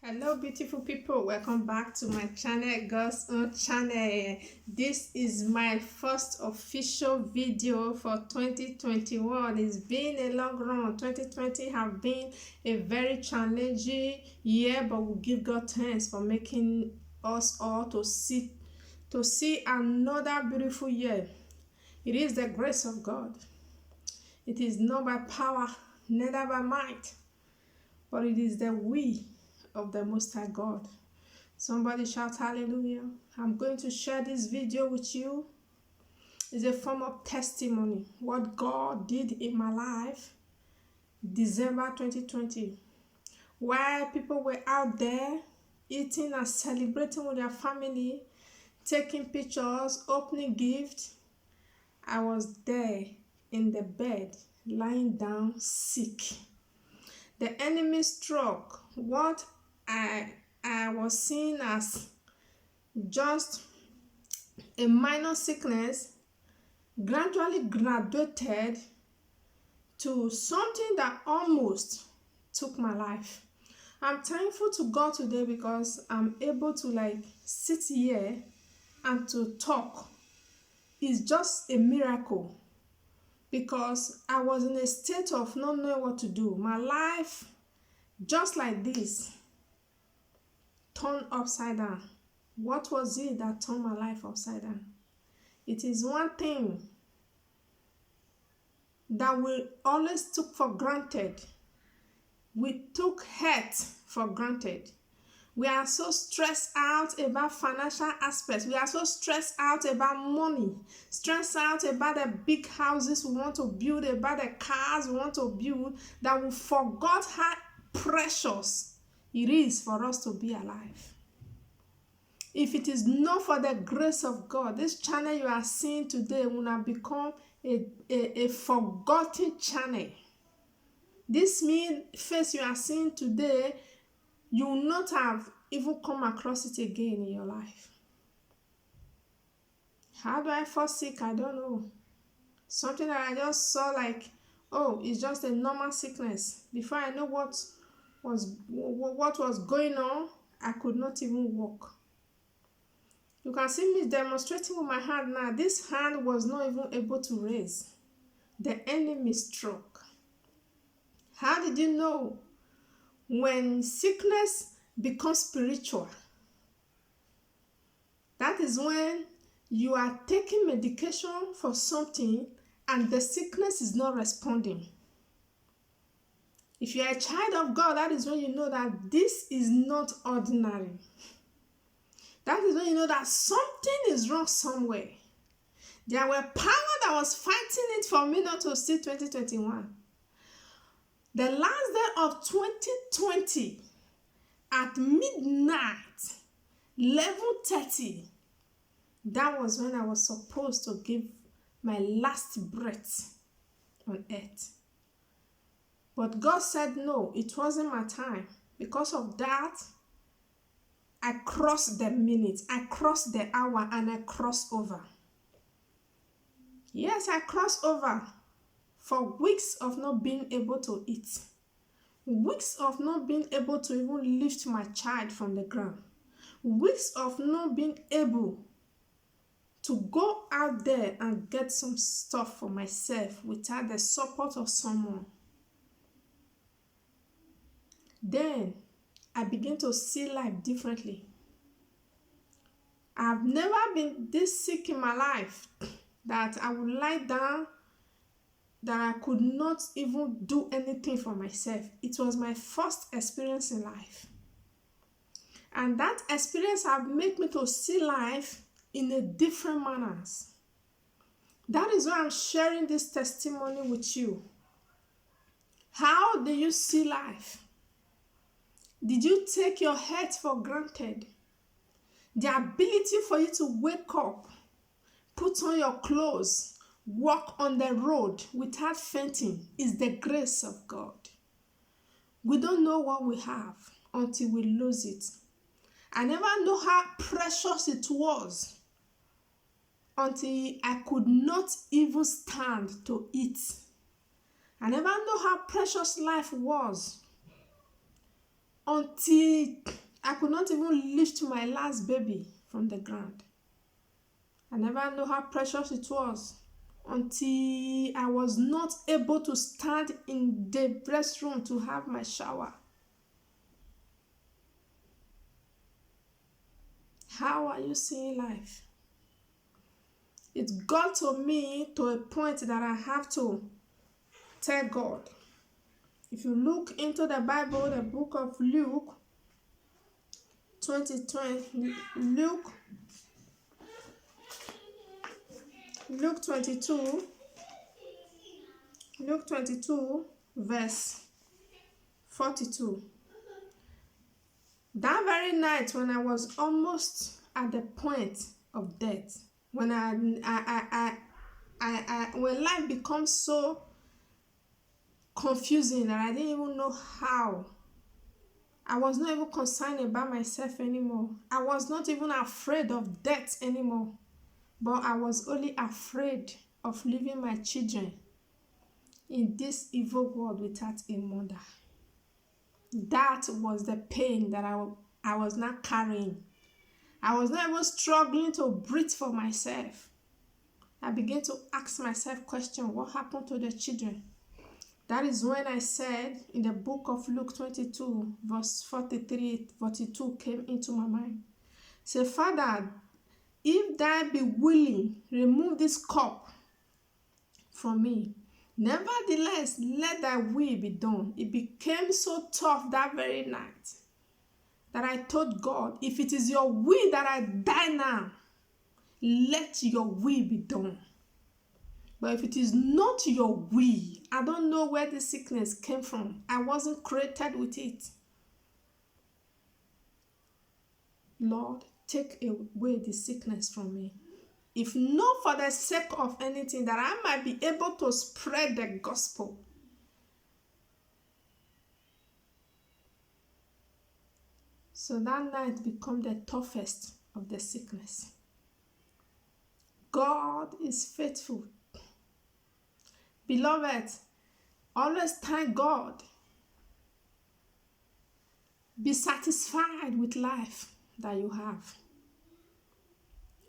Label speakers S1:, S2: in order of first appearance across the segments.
S1: Hello beautiful people, welcome back to my channel, God's Own Channel. This is my first official video for 2021. It's been a long run. 2020 have been a very challenging year, but we give God thanks for making us all to see another beautiful year. It is the grace of God. It is not by power, neither by might, but it is the will of the Most High God. Somebody shout hallelujah. I'm going to share this video with you. It's a form of testimony. What God did in my life, December 2020. While people were out there eating and celebrating with their family, taking pictures, opening gifts, I was there in the bed, lying down sick. The enemy struck what I was seeing as just a minor sickness, gradually graduated to something that almost took my life. I'm thankful to God today because I'm able to sit here and to talk. It's just a miracle because I was in a state of not knowing what to do. My life, just like this, turned upside down. What was it that turned my life upside down? It is one thing that we always took for granted. We took health for granted. We are so stressed out about financial aspects. We are so stressed out about money, stressed out about the big houses we want to build, about the cars we want to build, that we forgot how precious it is for us to be alive. If it is not for the grace of God, this channel you are seeing today will have become a forgotten channel. This face you are seeing today, you will not have even come across it again in your life. How do I fall sick? I don't know. Something that I just saw like, oh, it's just a normal sickness. Before I know what was going on, I could not even walk. You can see me demonstrating with my hand now. This hand was not even able to raise. The enemy struck. How did you know? When sickness becomes spiritual, that is when you are taking medication for something and the sickness is not responding. If you are a child of God, that is when you know that this is not ordinary. That is when you know that something is wrong somewhere. There were power that was fighting it for me not to see 2021. The last day of 2020, at midnight, 11:30, that was when I was supposed to give my last breath on earth. But God said no, it wasn't my time. Because of that, I crossed the minutes, I crossed the hour, and I crossed over. Yes, I crossed over for weeks of not being able to eat. Weeks of not being able to even lift my child from the ground. Weeks of not being able to go out there and get some stuff for myself without the support of someone. Then I began to see life differently. I've never been this sick in my life that I would lie down, that I could not even do anything for myself. It was my first experience in life. And that experience have made me to see life in a different manner. That is why I'm sharing this testimony with you. How do you see life? Did you take your health for granted? The ability for you to wake up, put on your clothes, walk on the road without fainting is the grace of God. We don't know what we have until we lose it. I never know how precious it was until I could not even stand to eat. I never know how precious life was until I could not even lift my last baby from the ground. I never knew how precious it was until I was not able to stand in the restroom to have my shower. How are you seeing life? It got to me to a point that I have to tell God. If you look into the Bible, the book of Luke 22, Luke 22 verse 42. That very night when I was almost at the point of death, when when life becomes so confusing that I didn't even know how. I was not even concerned about myself anymore. I was not even afraid of death anymore. But I was only afraid of leaving my children in this evil world without a mother. That was the pain that I was not carrying. I was not even struggling to breathe for myself. I began to ask myself questions. What happened to the children? That is when I said in the book of Luke 22, verse 43, 42 came into my mind. Say, Father, if thou be willing, remove this cup from me. Nevertheless, let thy will be done. It became so tough that very night that I told God, if it is your will that I die now, let your will be done. But if it is not your will, I don't know where the sickness came from. I wasn't created with it. Lord, take away the sickness from me. If not for the sake of anything, that I might be able to spread the gospel. So that night became the toughest of the sickness. God is faithful. Beloved, always thank God. Be satisfied with life that you have.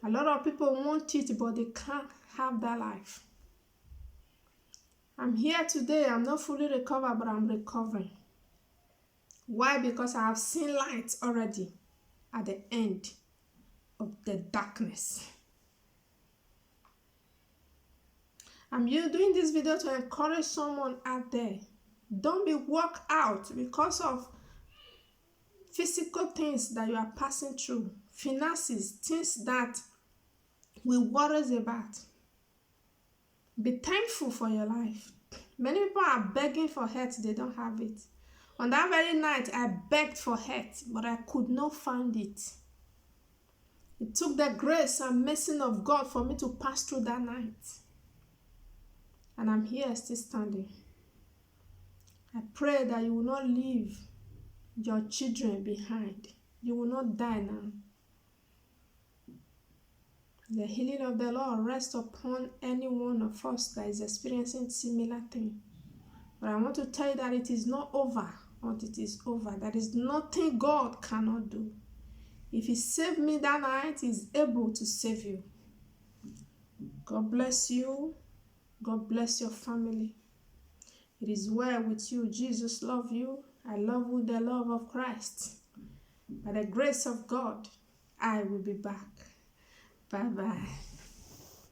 S1: A lot of people want it, but they can't have that life. I'm here today. I'm not fully recovered, but I'm recovering. Why? Because I have seen light already at the end of the darkness. I'm doing this video to encourage someone out there. Don't be worked out because of physical things that you are passing through. Finances, things that we worry about. Be thankful for your life. Many people are begging for health, they don't have it. On that very night, I begged for health, but I could not find it. It took the grace and mercy of God for me to pass through that night. And I'm here still standing. I pray that you will not leave your children behind. You will not die now. The healing of the Lord rests upon any one of us that is experiencing similar thing. But I want to tell you that it is not over until it is over. There is nothing God cannot do. If He saved me that night, He is able to save you. God bless you. God bless your family. It is well with you. Jesus loves you. I love you with the love of Christ. By the grace of God, I will be back. Bye-bye.